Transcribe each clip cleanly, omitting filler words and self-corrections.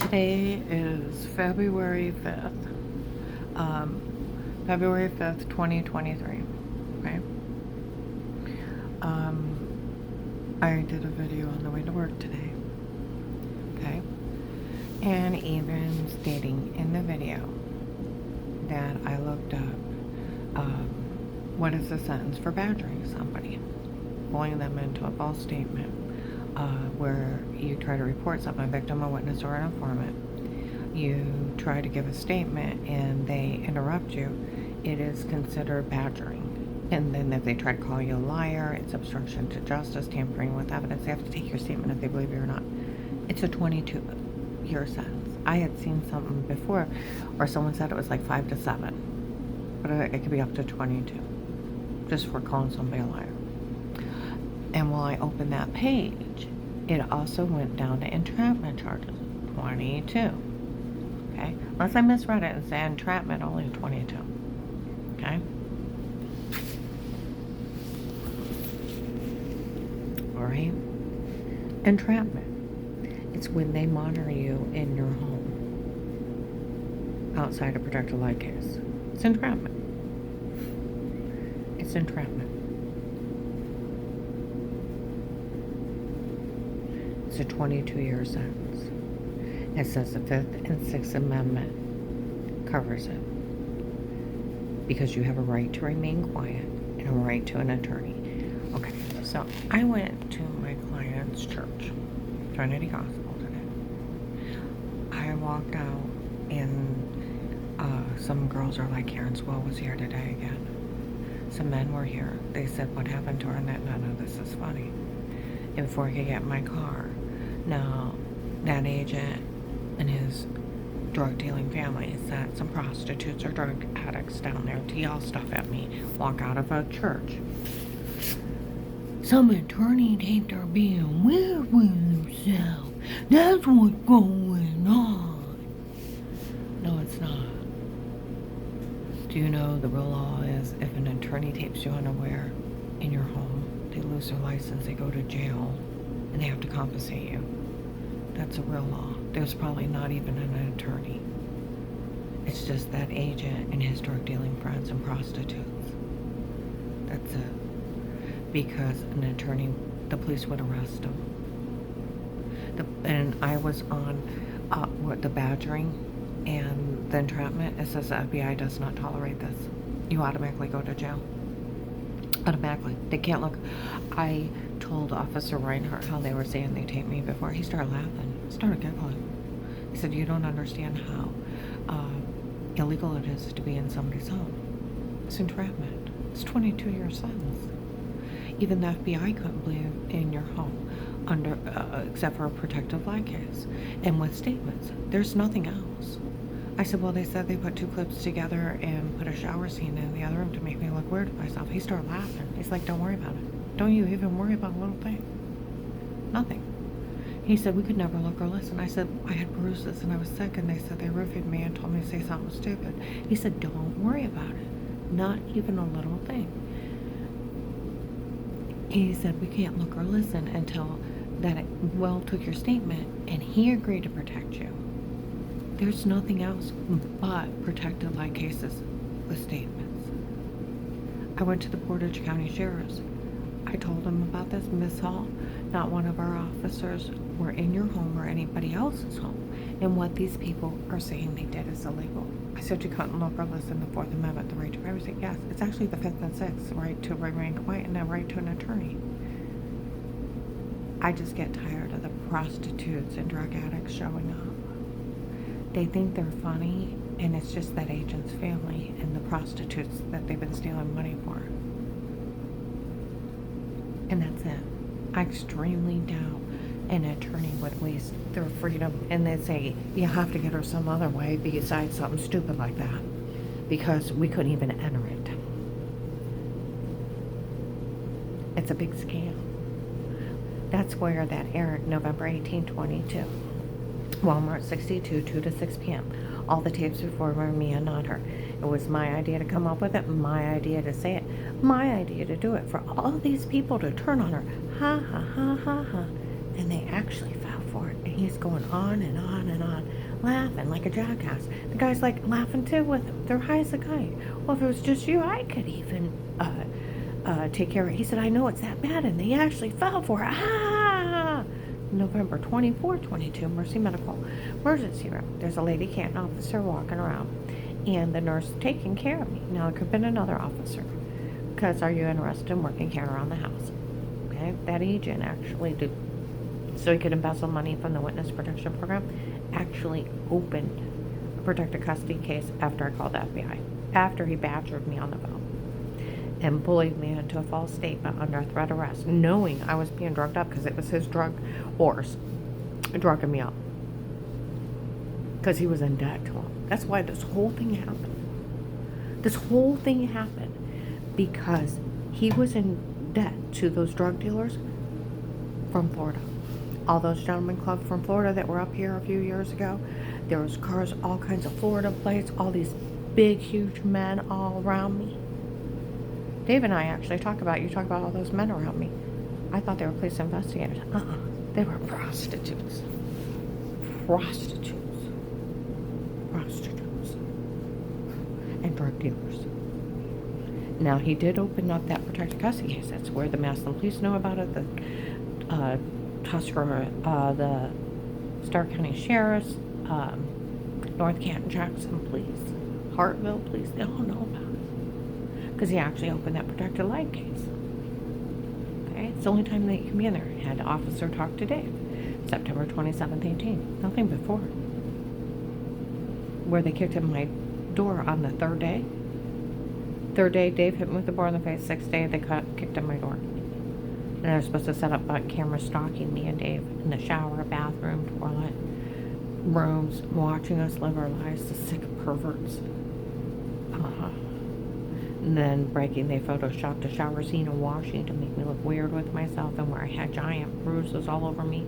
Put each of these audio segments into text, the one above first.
Today is February 5th. February 5th, 2023. Okay. I did a video on the way to work today. Okay. And even stating in the video that I looked up what is the sentence for badgering somebody, bullying them into a false statement, where you try to report something, a victim, a witness, or an informant. You try to give a statement and they interrupt you, it is considered badgering. And then if they try to call you a liar, it's obstruction to justice, tampering with evidence. They have to take your statement if they believe you or not. It's a 22-year sentence. I had seen something before where someone said it was like 5 to 7, but it could be up to 22, just for calling somebody a liar. And while I opened that page, it also went down to entrapment charges, 22. Okay? Unless I misread it and said entrapment, only 22. Okay? Alright? Entrapment. It's when they monitor you in your home outside a protected light case. It's entrapment. It's entrapment. It's a 22-year sentence. It says the 5th and 6th Amendment covers it. Because you have a right to remain quiet and a right to an attorney. Okay, so I went to my client's church, Trinity Gospel today. I walked out and some girls are like, Karen Swell was here today again. Some men were here. They said, what happened to her? And that none of this is funny. And before I could get in my car, now that agent and his drug dealing family said some prostitutes or drug addicts down there to yell stuff at me, walk out of a church. Some attorney taped her being weird with himself. That's what's going on. No, it's not. Do you know the real law is if an attorney tapes you unaware in your home, they lose their license, they go to jail, and they have to compensate you. That's a real law. There's probably not even an attorney. It's just that agent and his drug dealing friends and prostitutes. That's it. Because an attorney, the police would arrest him. And I was on the badgering and the entrapment. It says the FBI does not tolerate this. You automatically go to jail. Automatically. They can't look. I told Officer Reinhardt how they were saying they taped me before. He started laughing. Started giggling. He said, you don't understand how illegal it is to be in somebody's home. It's entrapment. It's 22-year sentence. Even the FBI couldn't believe in your home under except for a protective light case and with statements. There's nothing else. I said, well, they said they put 2 clips together and put a shower scene in the other room to make me look weird to myself. He started laughing. He's like, don't worry about it. Don't you even worry about a little thing. Nothing. He said, we could never look or listen. I said, I had bruises and I was sick, and they said they roofied me and told me to say something stupid. He said, don't worry about it. Not even a little thing. He said, we can't look or listen until that it took your statement, and he agreed to protect you. There's nothing else but protected light cases with statements. I went to the Portage County Sheriff's. I told them about this. Miss Hall, not one of our officers were in your home or anybody else's home, and what these people are saying they did is illegal. I said, you couldn't look or listen. The 4th Amendment, the right to privacy. Yes, it's actually the 5th and 6th, right to remain quiet, and the right to an attorney. I just get tired of the prostitutes and drug addicts showing up. They think they're funny, and it's just that agent's family and the prostitutes that they've been stealing money for. And that's it. I extremely doubt an attorney would waste their freedom and then say, you have to get her some other way besides something stupid like that, because we couldn't even enter it. It's a big scam. That's where that aired November 18, 22. Walmart 62, 2 to 6 p.m. All the tapes before were me and not her. It was my idea to come up with it, my idea to say it, my idea to do it, for all these people to turn on her. Ha, ha, ha, ha, ha. And they actually fell for it. And he's going on and on and on. laughing like a jackass. The guy's like laughing too with him. They're high as a kite. Well, if it was just you, I could even take care of it. He said, I know it's that bad, and they actually fell for it. Ah! November 24, 22, Mercy Medical Emergency Room. There's a lady can't officer walking around, and the nurse taking care of me. Now, it could have been another officer, because are you interested in working care around the house? Okay, that agent actually did, so he could embezzle money from the Witness Protection Program, actually opened a protected custody case after I called the FBI, after he badgered me on the phone and bullied me into a false statement under threat of arrest, knowing I was being drugged up because it was his drug horse drugging me up because he was in debt to him. That's why this whole thing happened. This whole thing happened because he was in debt to those drug dealers from Florida. All those gentlemen clubs from Florida that were up here a few years ago, there was cars, all kinds of Florida plates, all these big, huge men all around me. Dave and I actually talk about all those men around me. I thought they were police investigators. They were prostitutes. And drug dealers. Now, he did open up that protected custody case. That's where the Massillon police know about it, the Tuscarora, the Stark County Sheriffs, North Canton Jackson Police, Hartville Police, they all know about it. Because he actually opened that protected life case. Okay, it's the only time that you can be in there. Had the officer talk to Dave, September 27th, 18. Nothing before. Where they kicked in my door on the third day. Third day, Dave hit me with the bar in the face. Sixth day, they kicked in my door. And I was supposed to set up a camera stalking me and Dave in the shower, bathroom, toilet, rooms, watching us live our lives, the sick perverts. And then they photoshopped a shower scene in Washington to make me look weird with myself, and where I had giant bruises all over me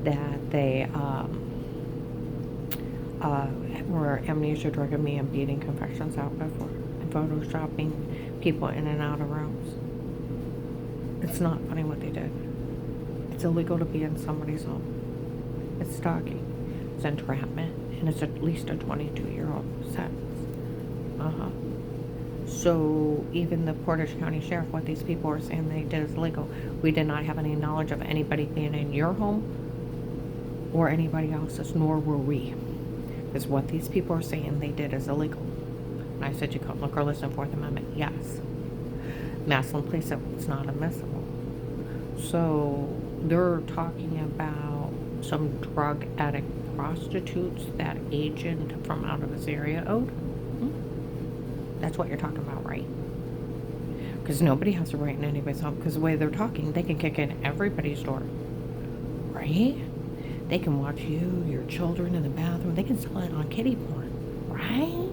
that they were amnesia drugging me and beating confessions out before, and photoshopping people in and out of rooms. It's not funny what they did. It's illegal to be in somebody's home. It's stalking. It's entrapment, and it's at least a 22-year-old sentence. So even the Portage County Sheriff, what these people are saying they did is legal. We did not have any knowledge of anybody being in your home or anybody else's, nor were we. Because what these people are saying they did is illegal. And I said, you couldn't look or listen, Fourth Amendment. Yes. Massillon Police said it's not admissible. So they're talking about some drug addict prostitutes that agent from out of this area owed. That's what you're talking about, right? Because nobody has a right in anybody's home. Because the way they're talking, they can kick in everybody's door. Right? They can watch you, your children in the bathroom. They can sell it on kiddie porn. Right?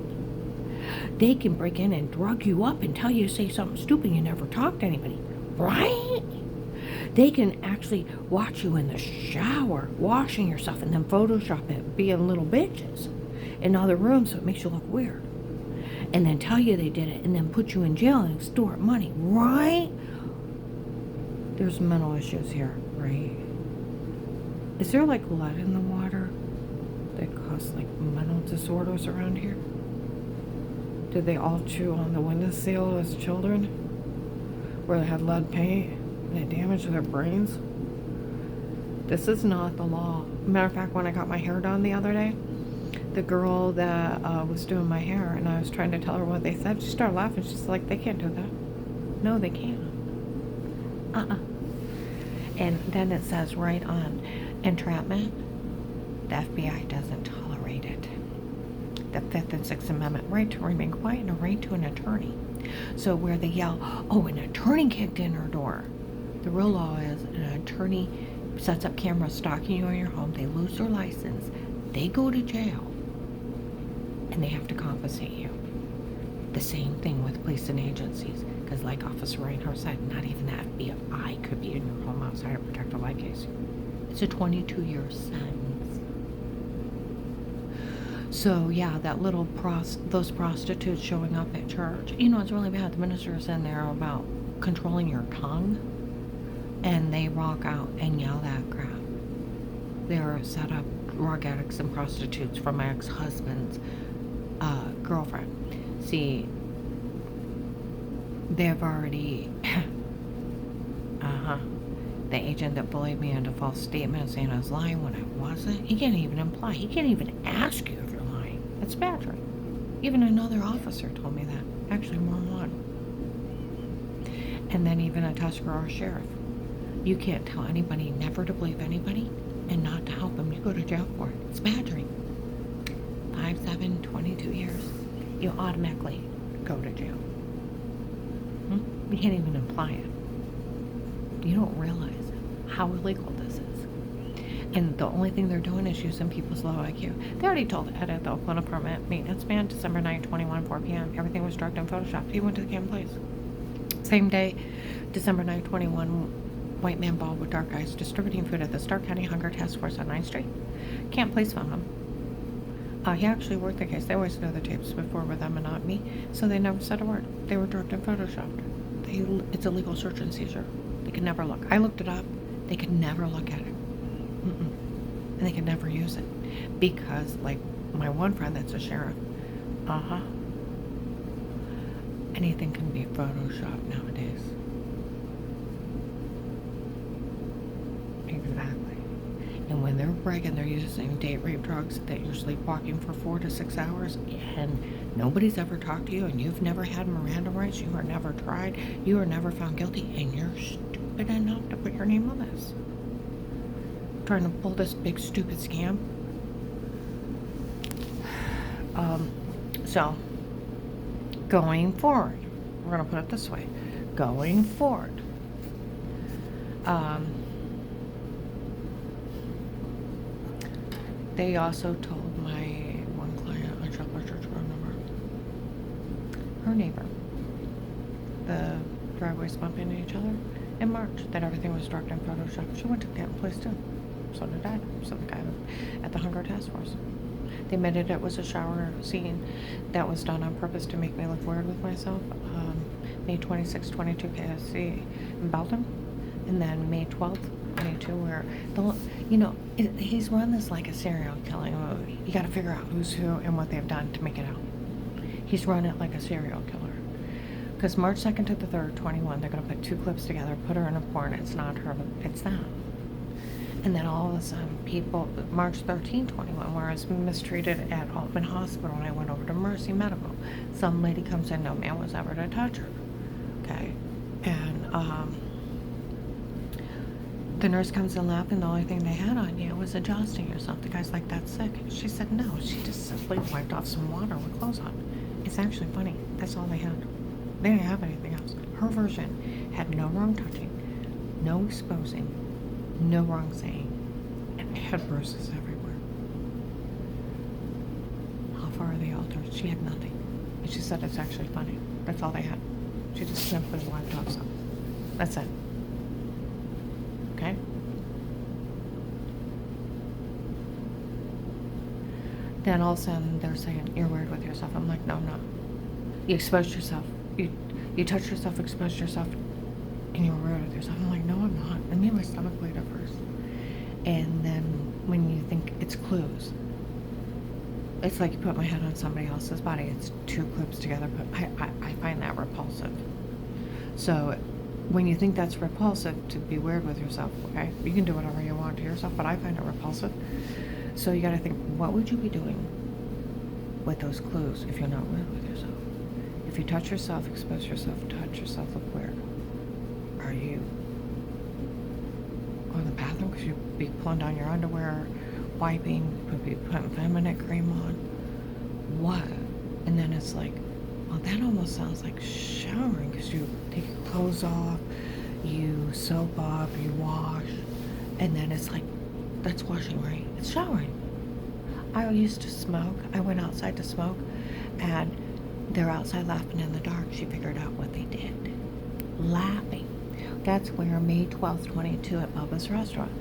They can break in and drug you up and tell you to say something stupid you never talk to anybody. Right? They can actually watch you in the shower, washing yourself, and then Photoshop it being little bitches in other rooms so it makes you look weird. And then tell you they did it, and then put you in jail and extort money, right? There's mental issues here, right? Is there like lead in the water that causes like mental disorders around here? Did they all chew on the windowsill as children? Where they had lead paint and it damaged their brains? This is not the law. Matter of fact, when I got my hair done the other day, the girl that was doing my hair, and I was trying to tell her what they said, she started laughing. She's like, they can't do that. No, they can't. And then it says right on entrapment, the FBI doesn't tolerate it. The Fifth and Sixth Amendment, right to remain quiet and a right to an attorney. So where they yell, oh, an attorney kicked in her door. The real law is an attorney sets up cameras stalking you in your home. They lose their license. They go to jail. And they have to compensate you. The same thing with police and agencies. Because like Officer Reinhardt said, not even the FBI could be in your home outside a protected life case. It's a 22-year sentence. So yeah, that little those prostitutes showing up at church. You know, it's really bad. The minister's in there about controlling your tongue. And they walk out and yell that crap. They're set up drug addicts and prostitutes from my ex-husband's girlfriend. See, they've already, the agent that bullied me into false statements saying I was lying when I wasn't. He can't even imply, he can't even ask you if you're lying. That's badgering. Even another officer told me that. Actually, more than one. And then even a Tuscarora sheriff. You can't tell anybody never to believe anybody and not to help them. You go to jail for it. It's badgering. 5, 7, 22 years. You automatically go to jail. You can't even imply it. You don't realize how illegal this is. And the only thing they're doing is using people's low IQ. They already told Ed at the Oakland apartment maintenance man, December 9, 21, 4 p.m. Everything was drugged and photoshopped. He went to the Camp Place. Same day, December 9, 21, white man bald with dark eyes distributing food at the Stark County Hunger Task Force on 9th Street. Camp Place found him. He actually worked the case. They always know the tapes before with them and not me, so they never said a word. They were drugged and photoshopped. It's a legal search and seizure. They could never look. I looked it up. They could never look at it. And they could never use it. Because, like, my one friend that's a sheriff, anything can be photoshopped nowadays. Exactly. And when they're bragging they're using date rape drugs that you're sleepwalking for 4 to 6 hours and nobody's ever talked to you and you've never had Miranda rights, you are never tried, you are never found guilty, and you're stupid enough to put your name on this. Trying to pull this big stupid scam. So, going forward, we're going to put it this way. Going forward, they also told my one client, I dropped my church phone number, her neighbor, the driveways bumping into each other in March, that everything was drugged and photoshopped. She went to the Camp Place too. So did I. So the guy at the Hunger Task Force. They admitted it was a shower scene that was done on purpose to make me look weird with myself. May 26, 22 KSC in Belton. And then May 12th, 22, where, he's run this like a serial killing movie. You got to figure out who's who and what they've done to make it out. He's run it like a serial killer. Because March 2nd to the 3rd, 21, they're going to put 2 clips together, put her in a porn. It's not her, it's them. And then all of a sudden, people, March 13, 21, where I was mistreated at Altman Hospital, and I went over to Mercy Medical. Some lady comes in, no man was ever to touch her. Okay? And, the nurse comes in laughing, the only thing they had on you was adjusting yourself. The guy's like, that's sick. She said, no, she just simply wiped off some water with clothes on. It's actually funny. That's all they had. They didn't have anything else. Her version had no wrong touching, no exposing, no wrong saying, and had bruises everywhere. How far are they altered? She had nothing. And she said it's actually funny. That's all they had. She just simply wiped off some. That's it. Okay? Then all of a sudden they're saying, you're weird with yourself. I'm like, no, I'm not. You exposed yourself. You touched yourself, exposed yourself, and you were weird with yourself. I'm like, no, I'm not. I made my stomach bleed at first. And then when you think it's clues, it's like you put my head on somebody else's body. It's 2 clips together, but I find that repulsive. So when you think that's repulsive, to be weird with yourself, okay? You can do whatever you want to yourself, but I find it repulsive. So you gotta think, what would you be doing with those clues if you're not weird with yourself? If you touch yourself, expose yourself, touch yourself, look weird. Are you going to the bathroom because you'd be pulling down your underwear, wiping, could be putting feminine cream on? What? And then it's like, well, that almost sounds like showering because you take your clothes off, you soap up, you wash, and then it's like, that's washing, right? It's showering. I used to smoke. I went outside to smoke, and they're outside laughing in the dark. She figured out what they did. Laughing. That's where May 12th, 22 at Bubba's restaurant.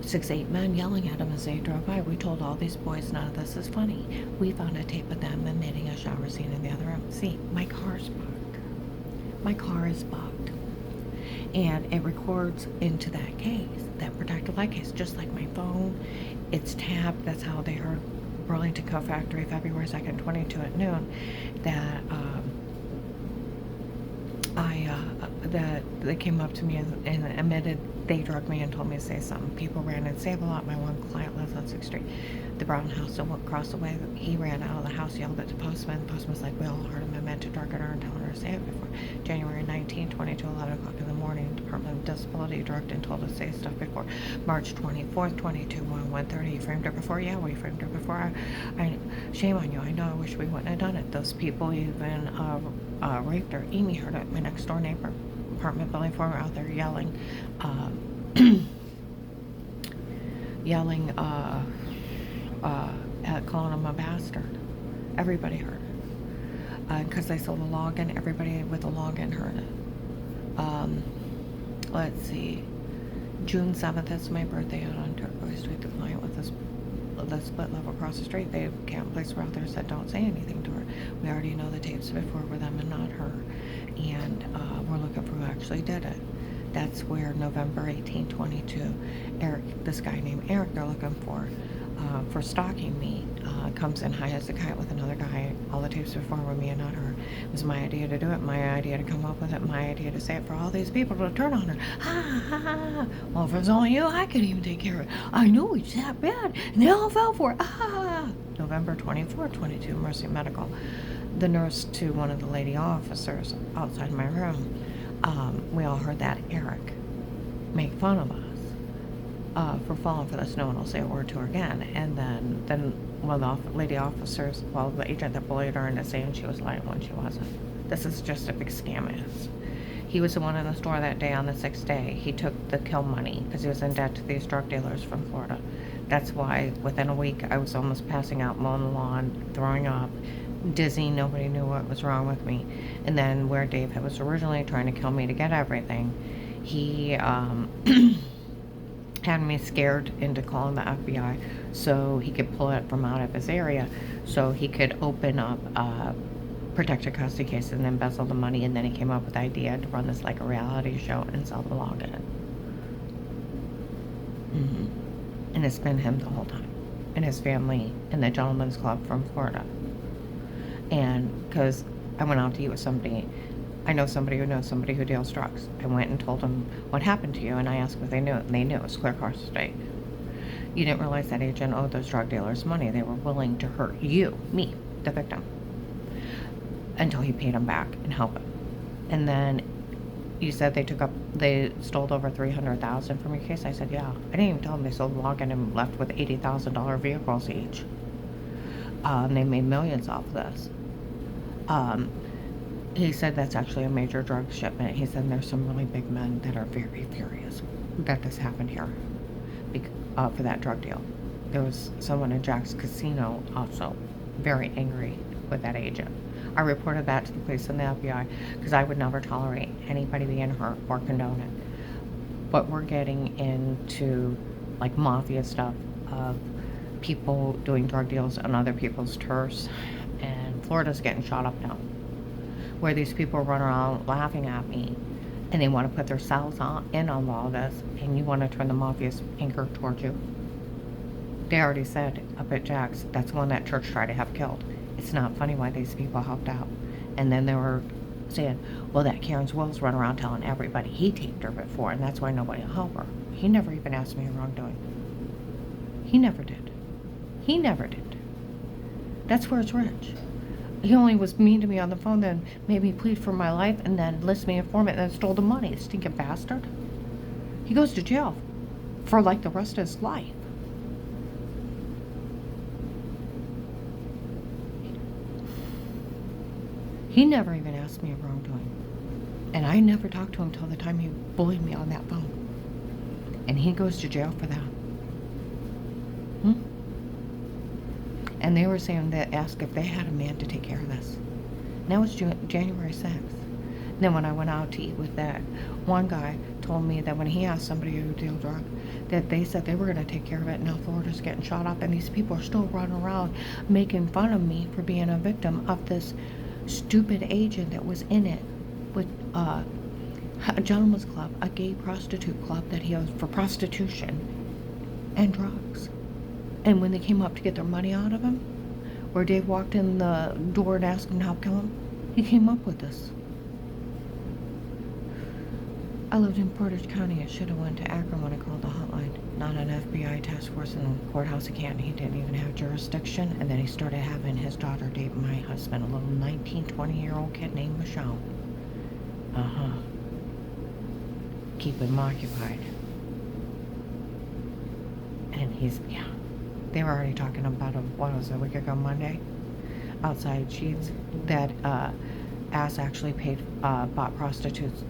6, 8 men yelling at him as they drove by. We told all these boys none of this is funny. We found a tape of them emitting a shower scene in the other room. See, my car's bugged. My car is bugged. and it records into that case, that protected light case, just like my phone. It's tabbed. That's how they heard Burlington Coat Factory, February 2nd, 22 at noon, that that they came up to me and admitted they drugged me and told me to say something. People ran in Save-A-Lot. My one client lives on 6th Street. The brown house across the way, he ran out of the house, yelled at the postman. The postman was like, we all heard him. I meant to drug her and tell her to say it before. January 19, 22, 11 o'clock in the morning, Department of Disability drugged and told us to say stuff before. March 24th, 22, 1:30, you framed her before? Yeah, we framed her before. Shame on you. I know. I wish we wouldn't have done it. Those people even raped her. Amy heard it, my next door neighbor. Apartment building former out there yelling, at calling him a bastard. Everybody heard it. Because I sold a login, everybody with a login heard it. Let's see. June 7th is my birthday out on Turquoise Street. The client with the split level across the street, they can't place her out there, said don't say anything to her. We already know the tapes before were them and not her. And we're looking for who actually did it. That's where November 18, 22, Eric, this guy named Eric they're looking for stalking me, comes in high as a kite with another guy. All the tapes before were me and not her. It was my idea to do it, my idea to come up with it, my idea to say it for all these people to turn on her. Ha ha ha. Well, if it was only you, I could even take care of it. I knew it's that bad, and they all fell for it. Ah. November 24, 22, Mercy Medical. The nurse to one of the lady officers outside my room. We all heard that Eric make fun of us for falling for this. No one will say a word to her again. And then one of the lady officers, well, the agent that bullied her into saying she was lying when she wasn't. This is just a big scam ass. He was the one in the store that day on the 6th day. He took the kill money because he was in debt to these drug dealers from Florida. That's why within a week I was almost passing out, mowing the lawn, throwing up, dizzy. Nobody knew what was wrong with me. And then where Dave was originally trying to kill me to get everything, he had me scared into calling the FBI so he could pull it from out of his area, so he could open up a protected custody case and embezzle the money. And then he came up with the idea to run this like a reality show and sell the login. And it's been him the whole time, and his family in the gentleman's club from Florida. And because I went out to eat with somebody, I know somebody who knows somebody who deals drugs. I went and told them what happened to you, and I asked if they knew it, and they knew. It was clear across the state. You didn't realize that agent owed those drug dealers money. They were willing to hurt you, me, the victim, until he paid them back and helped him. And then you said they stole over $300,000 from your case. I said, yeah. I didn't even tell them they sold the login and left with $80,000 vehicles each. They made millions off of this. He said that's actually a major drug shipment. He said there's some really big men that are very furious that this happened here for that drug deal. There was someone in Jack's casino also very angry with that agent. I reported that to the police and the FBI because I would never tolerate anybody being hurt or condone it. But we're getting into like mafia stuff of people doing drug deals on other people's turfs, and Florida's getting shot up now, where these people run around laughing at me and they want to put their selves in on all this, and you want to turn the mafia's anger towards you. They already said up at Jack's, that's the one that church tried to have killed. It's not funny why these people helped out. And then they were saying, well, that Karen's Will's run around telling everybody he taped her before, and that's why nobody will help her. He never even asked me a wrongdoing. He never did. He never did. That's where it's rich. He only was mean to me on the phone, then made me plead for my life, and then listed me informant, and then stole the money. Stinking bastard. He goes to jail for like the rest of his life. He never even asked me of wrongdoing. And I never talked to him till the time he bullied me on that phone. And he goes to jail for that. And they were saying that asked if they had a man to take care of this. Now it's January 6th. Then when I went out to eat with that one guy, told me that when he asked somebody who deal drug, that they said they were going to take care of it. Now Florida's getting shot up, and these people are still running around making fun of me for being a victim of this stupid agent that was in it with a gentleman's club, a gay prostitute club that he owns for prostitution and drugs. And when they came up to get their money out of him, or Dave walked in the door and asked him to help kill him, he came up with this. I lived in Portage County. I should have went to Akron when I called the hotline. Not an FBI task force in the courthouse of Canton. He didn't even have jurisdiction. And then he started having his daughter date my husband, a little 19, 20-year-old kid named Michelle. Keep him occupied. And he's, yeah. They were already talking about what was it, a week ago Monday? Outside Sheets, that Ass actually bought prostitutes,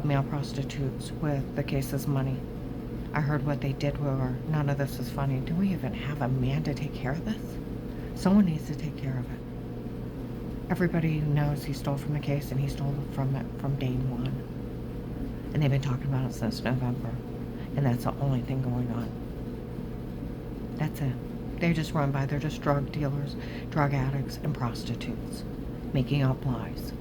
male prostitutes with the case's money. I heard what they did with her. None of this is funny. Do we even have a man to take care of this? Someone needs to take care of it. Everybody knows he stole from the case, and he stole from it from day one. And they've been talking about it since November. And that's the only thing going on. That's it. They're just drug dealers, drug addicts, and prostitutes, making up lies.